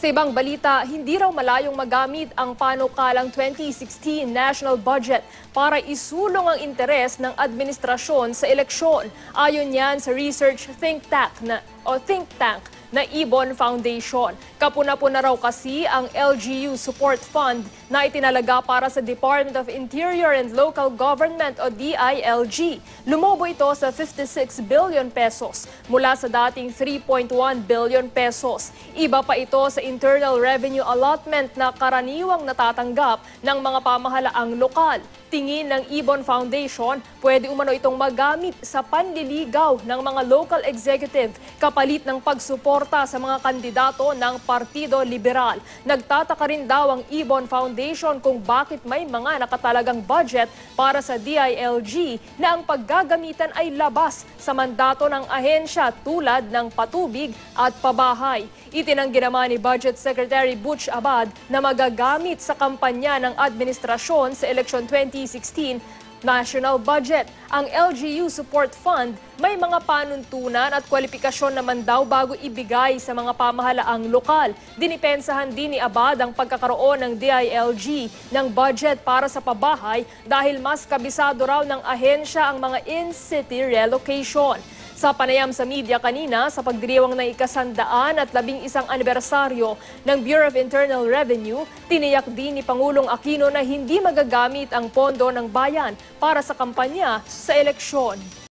Sa ibang balita, hindi raw malayong magamit ang panukalang 2016 national budget para isulong ang interes ng administrasyon sa eleksyon. Ayon yan sa research think tank na Ibon Foundation. Kapuna-puna raw kasi ang LGU Support Fund na itinalaga para sa Department of Interior and Local Government o DILG. Lumobo ito sa 56 billion pesos mula sa dating 3.1 billion pesos. Iba pa ito sa internal revenue allotment na karaniwang natatanggap ng mga pamahalaang lokal. Tingin ng Ibon Foundation, pwede umano itong magamit sa panliligaw ng mga local executive kapalit ng pagsuporta sa mga kandidato ng Partido Liberal. Nagtataka rin daw ang Ibon Foundation kung bakit may mga nakatalagang budget para sa DILG na ang paggagamitan ay labas sa mandato ng ahensya tulad ng patubig at pabahay. Itinanggi naman ni Budget Secretary Butch Abad na magagamit sa kampanya ng administrasyon sa eleksyon 2016 national budget. Ang LGU Support Fund may mga panuntunan at kwalifikasyon naman daw bago ibigay sa mga pamahalaang lokal. Dinipensahan din ni Abad ang pagkakaroon ng DILG ng budget para sa pabahay dahil mas kabisado raw ng ahensya ang mga in-city relocation. Sa panayam sa media kanina sa pagdiriwang ng ika-111 anibersaryo ng Bureau of Internal Revenue, tiniyak din ni Pangulong Aquino na hindi magagamit ang pondo ng bayan para sa kampanya sa eleksyon.